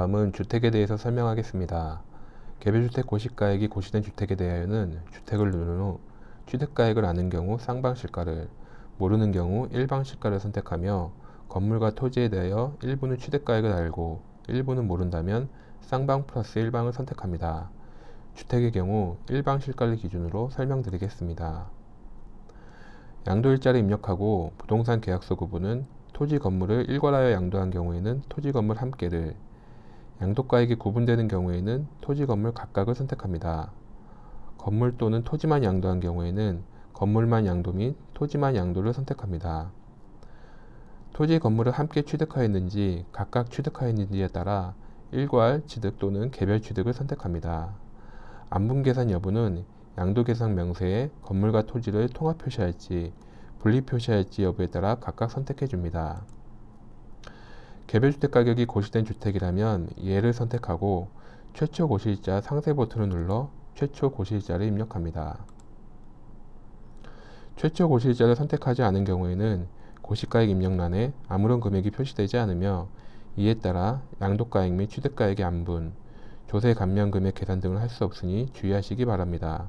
다음은 주택에 대해서 설명하겠습니다. 개별주택 고시가액이 고시된 주택에 대하여는 주택을 누른 후 취득가액을 아는 경우 쌍방시가를, 모르는 경우 일방시가를 선택하며 건물과 토지에 대하여 일부는 취득가액을 알고 일부는 모른다면 쌍방 플러스 일방을 선택합니다. 주택의 경우 일방시가를 기준으로 설명드리겠습니다. 양도일자를 입력하고 부동산 계약서 구분은 토지 건물을 일괄하여 양도한 경우에는 토지 건물 함께를, 양도가액이 구분되는 경우에는 토지 건물 각각을 선택합니다. 건물 또는 토지만 양도한 경우에는 건물만 양도 및 토지만 양도를 선택합니다. 토지 건물을 함께 취득하였는지 각각 취득하였는지에 따라 일괄 취득 또는 개별 취득을 선택합니다. 안분계산 여부는 양도계산 명세에 건물과 토지를 통합 표시할지 분리 표시할지 여부에 따라 각각 선택해 줍니다. 개별주택 가격이 고시된 주택이라면 예를 선택하고 최초 고시일자 상세 버튼을 눌러 최초 고시일자를 입력합니다. 최초 고시일자를 선택하지 않은 경우에는 고시가액 입력란에 아무런 금액이 표시되지 않으며 이에 따라 양도가액 및 취득가액의 안분, 조세 감면 금액 계산 등을 할 수 없으니 주의하시기 바랍니다.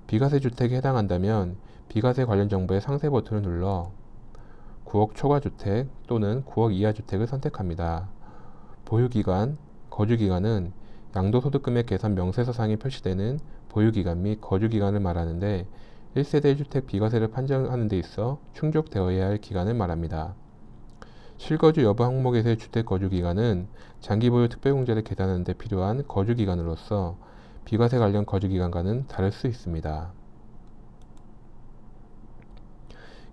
비과세 주택에 해당한다면 비과세 관련 정보의 상세 버튼을 눌러 9억 초과 주택 또는 9억 이하 주택을 선택합니다. 보유기간, 거주기간은 양도소득금액 계산 명세서상에 표시되는 보유기간 및 거주기간을 말하는데 1세대 1주택 비과세를 판정하는 데 있어 충족되어야 할 기간을 말합니다. 실거주 여부 항목에서의 주택 거주기간은 장기보유 특별공제를 계산하는 데 필요한 거주기간으로서 비과세 관련 거주기간과는 다를 수 있습니다.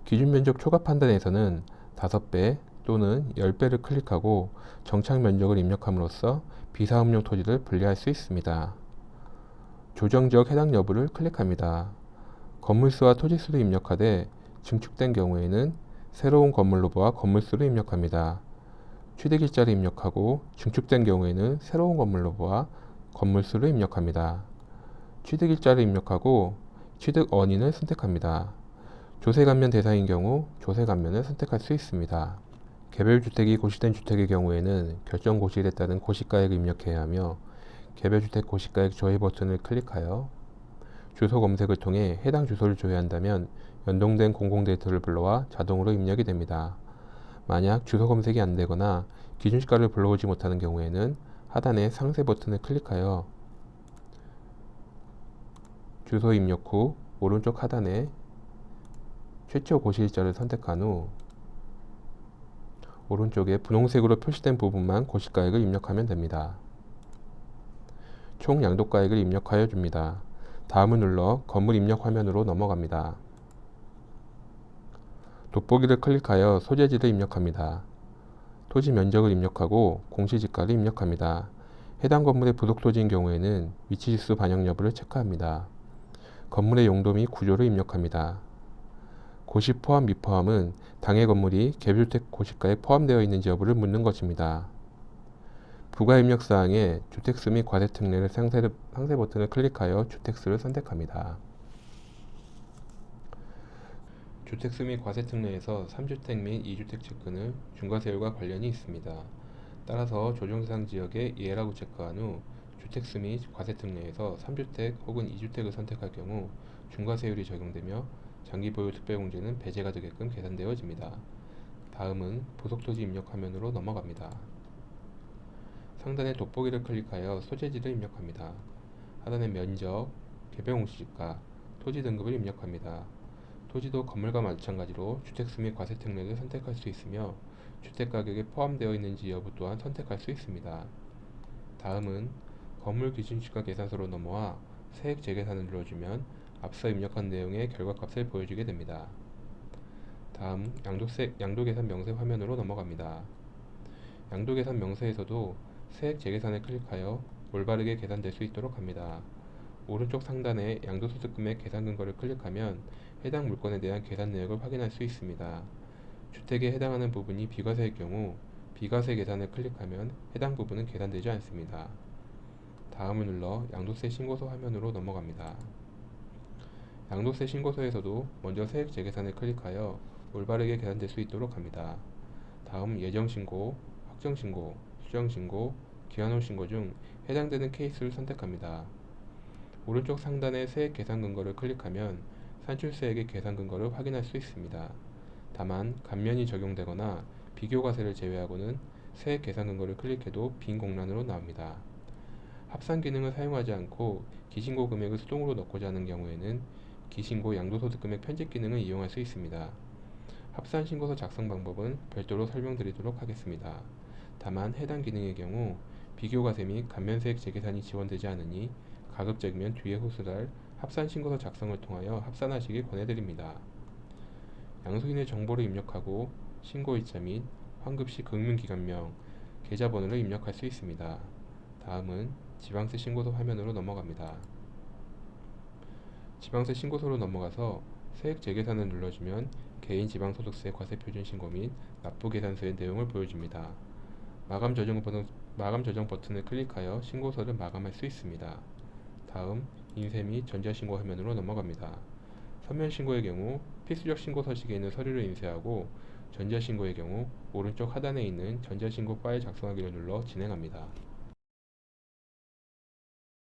기준면적 초과 판단에서는 5배 또는 10배를 클릭하고 정착면적을 입력함으로써 비사업용 토지를 분리할 수 있습니다. 조정지역 해당 여부를 클릭합니다. 건물수와 토지수를 입력하되 증축된 경우에는 새로운 건물로부와 건물수를 입력합니다. 취득일자를 입력하고 증축된 경우에는 새로운 건물로부와 건물수를 입력합니다. 취득일자를 입력하고 취득 원인을 선택합니다. 조세감면 대상인 경우 조세감면을 선택할 수 있습니다. 개별주택이 고시된 주택의 경우에는 결정 고시일에 따른 고시가액을 입력해야 하며 개별주택 고시가액 조회 버튼을 클릭하여 주소 검색을 통해 해당 주소를 조회한다면 연동된 공공데이터를 불러와 자동으로 입력이 됩니다. 만약 주소 검색이 안되거나 기준시가를 불러오지 못하는 경우에는 하단의 상세 버튼을 클릭하여 주소 입력 후 오른쪽 하단에 최초 고시일자를 선택한 후 오른쪽에 분홍색으로 표시된 부분만 고시가액을 입력하면 됩니다. 총 양도가액을 입력하여 줍니다. 다음을 눌러 건물 입력 화면으로 넘어갑니다. 돋보기를 클릭하여 소재지를 입력합니다. 토지 면적을 입력하고 공시지가를 입력합니다. 해당 건물의 부속 토지인 경우에는 위치지수 반영 여부를 체크합니다. 건물의 용도 및 구조를 입력합니다. 고시 포함 미포함은 당해 건물이 개별주택 고시가에 포함되어 있는지 여부를 묻는 것입니다. 부가 입력사항에 주택수 및 과세특례를 상세 버튼을 클릭하여 주택수를 선택합니다. 주택수 및 과세특례에서 3주택 및 2주택 채권은 중과세율과 관련이 있습니다. 따라서 조정대상 지역에 예라고 체크한 후 주택수 및 과세특례에서 3주택 혹은 2주택을 선택할 경우 중과세율이 적용되며 장기보유 특별공제는 배제가 되게끔 계산되어집니다. 다음은 부속토지 입력 화면으로 넘어갑니다. 상단의 돋보기를 클릭하여 소재지를 입력합니다. 하단의 면적, 개별공시지가, 토지 등급을 입력합니다. 토지도 건물과 마찬가지로 주택수 및 과세특례를 선택할 수 있으며 주택가격에 포함되어 있는지 여부 또한 선택할 수 있습니다. 다음은 건물 기준시가 계산서로 넘어와 세액 재계산을 눌러주면 앞서 입력한 내용의 결과값을 보여주게 됩니다. 다음 양도계산 명세 화면으로 넘어갑니다. 양도계산 명세에서도 세액 재계산을 클릭하여 올바르게 계산될 수 있도록 합니다. 오른쪽 상단에 양도소득금액 계산 근거를 클릭하면 해당 물건에 대한 계산 내역을 확인할 수 있습니다. 주택에 해당하는 부분이 비과세일 경우 비과세 계산을 클릭하면 해당 부분은 계산되지 않습니다. 다음을 눌러 양도세 신고서 화면으로 넘어갑니다. 양도세 신고서에서도 먼저 세액 재계산을 클릭하여 올바르게 계산될 수 있도록 합니다. 다음 예정신고, 확정신고, 수정신고, 기한후 신고 중 해당되는 케이스를 선택합니다. 오른쪽 상단의 세액 계산 근거를 클릭하면 산출세액의 계산 근거를 확인할 수 있습니다. 다만 감면이 적용되거나 비교과세를 제외하고는 세액 계산 근거를 클릭해도 빈 공란으로 나옵니다. 합산 기능을 사용하지 않고 기신고 금액을 수동으로 넣고자 하는 경우에는 기신고 양도소득금액 편집 기능을 이용할 수 있습니다. 합산 신고서 작성 방법은 별도로 설명드리도록 하겠습니다. 다만 해당 기능의 경우 비교과세 및 감면세액 재계산이 지원되지 않으니 가급적이면 뒤에 호수달 합산 신고서 작성을 통하여 합산하시길 권해드립니다. 양수인의 정보를 입력하고 신고일자 및 환급시 금융기관명, 계좌번호를 입력할 수 있습니다. 다음은 지방세 신고서 화면으로 넘어갑니다. 지방세 신고서로 넘어가서 세액 재계산을 눌러주면 개인 지방소득세 과세표준 신고 및 납부계산서의 내용을 보여줍니다. 마감 저장 버튼을 클릭하여 신고서를 마감할 수 있습니다. 다음 인쇄 및 전자신고 화면으로 넘어갑니다. 서면신고의 경우 필수적 신고 서식에 있는 서류를 인쇄하고 전자신고의 경우 오른쪽 하단에 있는 전자신고 파일 작성하기를 눌러 진행합니다.